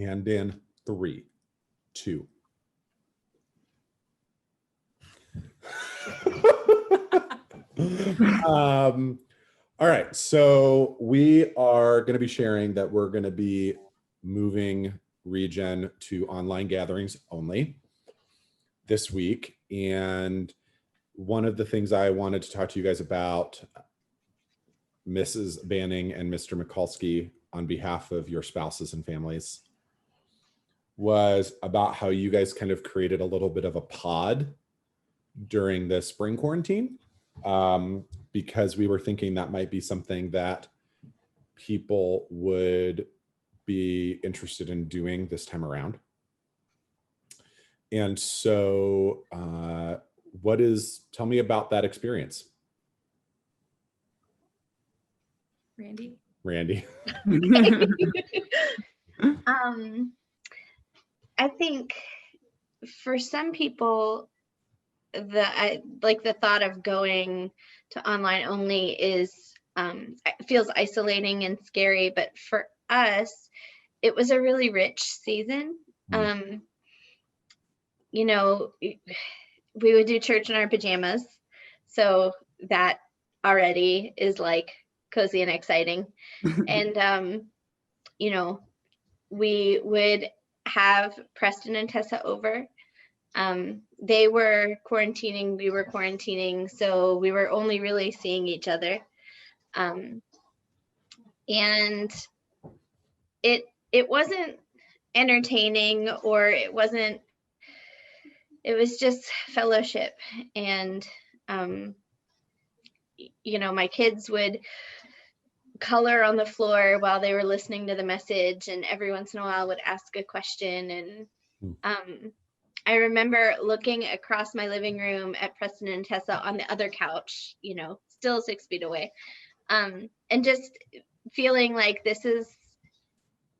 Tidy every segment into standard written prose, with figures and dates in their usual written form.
And in 3, 2. All right, so we are going to be sharing that we're going to be moving Regen to online gatherings only this week. And one of the things I wanted to talk to you guys about, Mrs. Banning and Mr. Mikulski, on behalf of your spouses and families, was about how you guys kind of created a little bit of a pod during the spring quarantine, because we were thinking that might be something that people would be interested in doing this time around. And so tell me about that experience. Randy. I think for some people, the thought of going to online only feels isolating and scary, but for us, it was a really rich season. You know, we would do church in our pajamas, so that already is like cozy and exciting. And you know, we would have Preston and Tessa over. They were quarantining, we were quarantining, so we were only really seeing each other. And it wasn't entertaining, or it was just fellowship. And you know, my kids would color on the floor while they were listening to the message, and every once in a while would ask a question. And I remember looking across my living room at Preston and Tessa on the other couch, you know, still 6 feet away, and just feeling like this is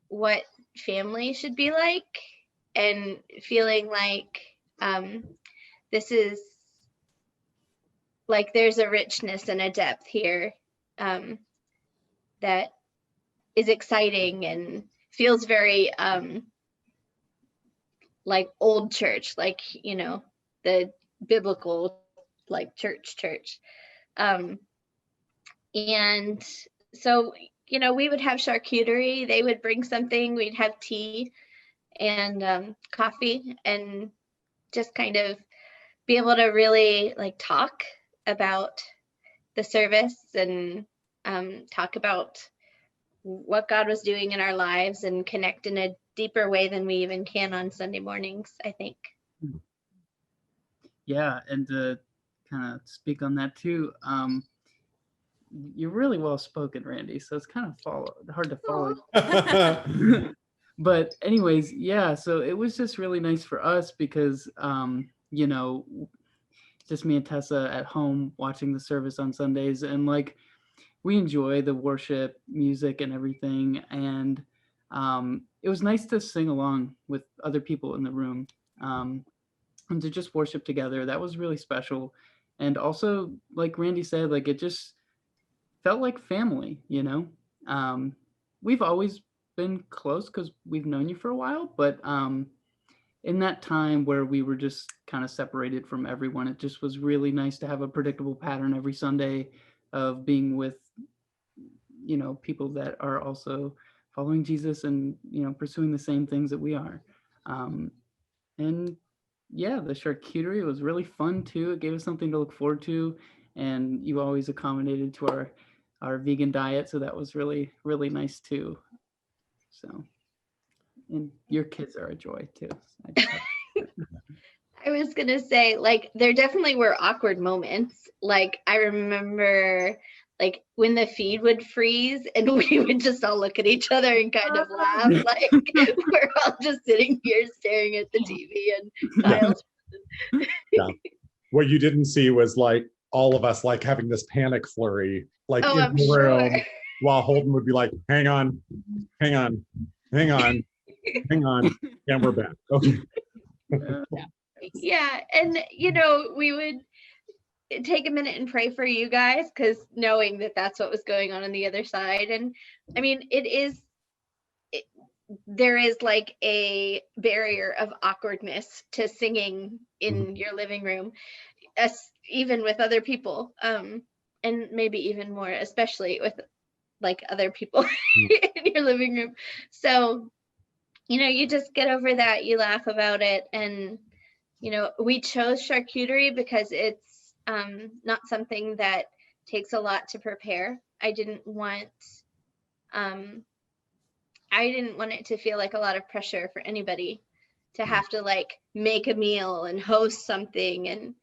what family should be like, and feeling like this is like there's a richness and a depth here that is exciting and feels very like old church, like, you know, the biblical like church. And so, you know, we would have charcuterie, they would bring something, we'd have tea and coffee, and just kind of be able to really like talk about the service and talk about what God was doing in our lives, and connect in a deeper way than we even can on Sunday mornings, I think. Yeah, and to kind of speak on that too, you're really well spoken, Randy, so it's kind of hard to follow. But anyways, yeah, so it was just really nice for us because you know, just me and Tessa at home watching the service on Sundays, and like we enjoy the worship music and everything, and it was nice to sing along with other people in the room, and to just worship together. That was really special. And also, like Randy said, like it just felt like family, you know. We've always been close because we've known you for a while, but in that time where we were just kind of separated from everyone, it just was really nice to have a predictable pattern every Sunday of being with, you know, people that are also following Jesus and, you know, pursuing the same things that we are. And yeah, the charcuterie was really fun too. It gave us something to look forward to, and you always accommodated to our vegan diet, so that was really, really nice too. So, and your kids are a joy too. I was gonna say, like, there definitely were awkward moments. Like, I remember like when the feed would freeze and we would just all look at each other and kind of laugh, like we're all just sitting here staring at the TV and Kyle's. Yeah. What you didn't see was like all of us like having this panic flurry, like in I'm the room, sure. while Holden would be like, hang on, and we're back. Okay. Yeah, and you know, we would take a minute and pray for you guys, because knowing that that's what was going on the other side. And I mean, there is like a barrier of awkwardness to singing in your living room, even with other people, and maybe even more, especially with like other people in your living room. So, you just get over that, you laugh about it. And, we chose charcuterie because it's not something that takes a lot to prepare. I didn't want it to feel like a lot of pressure for anybody to have to like make a meal and host something. And,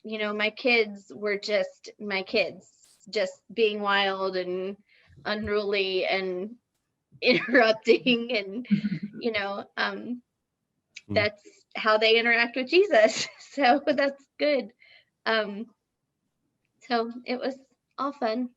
my kids were just my kids, just being wild and unruly and interrupting. And, that's how they interact with Jesus. So that's good. So it was all fun.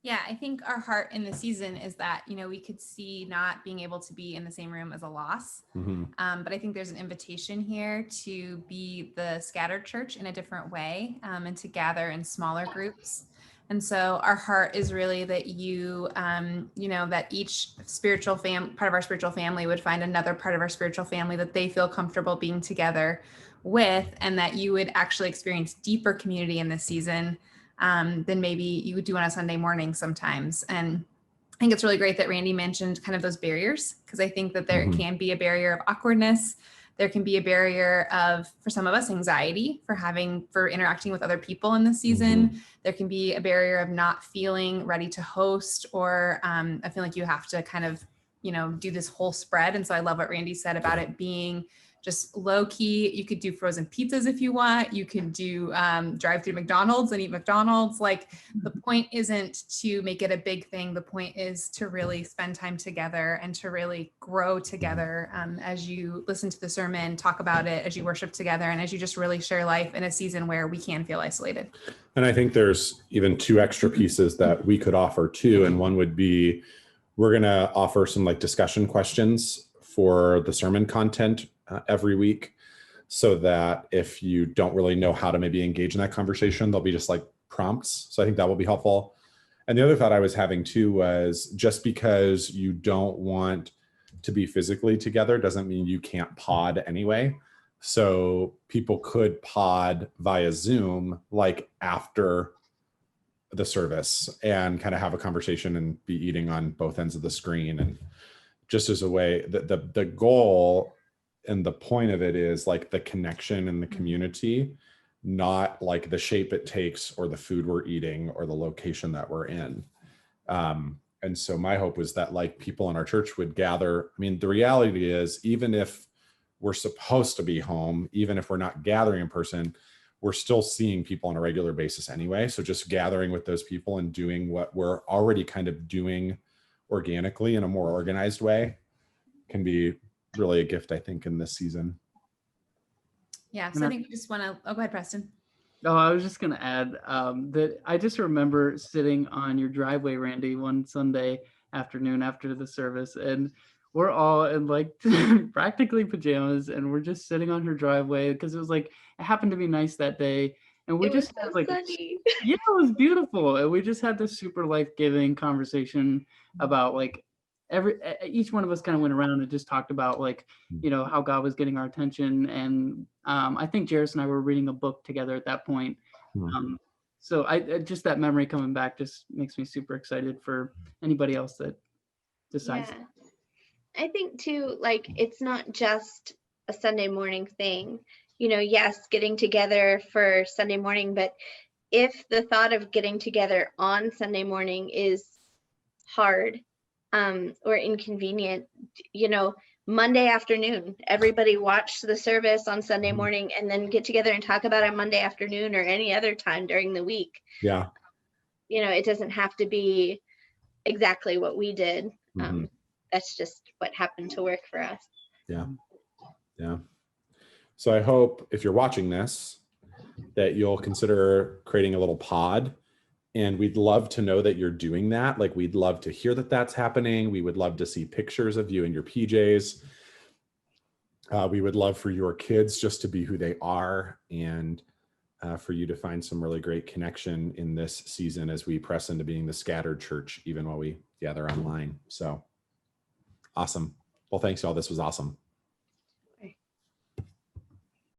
Yeah, I think our heart in the season is that, we could see not being able to be in the same room as a loss. But I think there's an invitation here to be the scattered church in a different way, and to gather in smaller groups. And so our heart is really that that each part of our spiritual family would find another part of our spiritual family that they feel comfortable being together with, and that you would actually experience deeper community in this season than maybe you would do on a Sunday morning sometimes. And I think it's really great that Randy mentioned kind of those barriers, because I think that there can be a barrier of awkwardness. There can be a barrier of, for some of us, anxiety for interacting with other people in this season. There can be a barrier of not feeling ready to host, or I feel like you have to kind of, do this whole spread. And so I love what Randy said about it being just low key. You could do frozen pizzas if you want. You could do drive through McDonald's and eat McDonald's. Like, the point isn't to make it a big thing. The point is to really spend time together and to really grow together as you listen to the sermon, talk about it, as you worship together, and as you just really share life in a season where we can feel isolated. And I think there's even two extra pieces that we could offer too. And one would be, we're going to offer some like discussion questions for the sermon content every week, so that if you don't really know how to maybe engage in that conversation, there'll be just like prompts. So I think that will be helpful. And the other thought I was having too was, just because you don't want to be physically together doesn't mean you can't pod anyway. So people could pod via Zoom, like after the service, and kind of have a conversation and be eating on both ends of the screen. And just as a way that the goal and the point of it is like the connection and the community, not like the shape it takes or the food we're eating or the location that we're in. And so my hope was that like people in our church would gather. I mean, the reality is, even if we're supposed to be home, even if we're not gathering in person, we're still seeing people on a regular basis anyway. So just gathering with those people and doing what we're already kind of doing organically in a more organized way can be really a gift, I think, in this season. Yeah, so I think we just want to, go ahead, Preston. Oh, I was just going to add that I just remember sitting on your driveway, Randy, one Sunday afternoon after the service, and we're all in like practically pajamas, and we're just sitting on her driveway because it was like, it happened to be nice that day. And we just had like, sunny. Yeah, it was beautiful. And we just had this super life-giving conversation about like each one of us kind of went around and just talked about like, how God was getting our attention. And I think Jairus and I were reading a book together at that point. So I just, that memory coming back just makes me super excited for anybody else that decides. Yeah. I think too, like, it's not just a Sunday morning thing. Yes, getting together for Sunday morning, but if the thought of getting together on Sunday morning is hard or inconvenient, Monday afternoon, everybody watch the service on Sunday morning and then get together and talk about it Monday afternoon or any other time during the week. Yeah. It doesn't have to be exactly what we did. That's just what happened to work for us. Yeah. Yeah. So I hope if you're watching this, that you'll consider creating a little pod. And we'd love to know that you're doing that. Like, we'd love to hear that that's happening. We would love to see pictures of you in your PJs. We would love for your kids just to be who they are, and for you to find some really great connection in this season as we press into being the scattered church, even while we gather online. So awesome. Well, thanks y'all. This was awesome.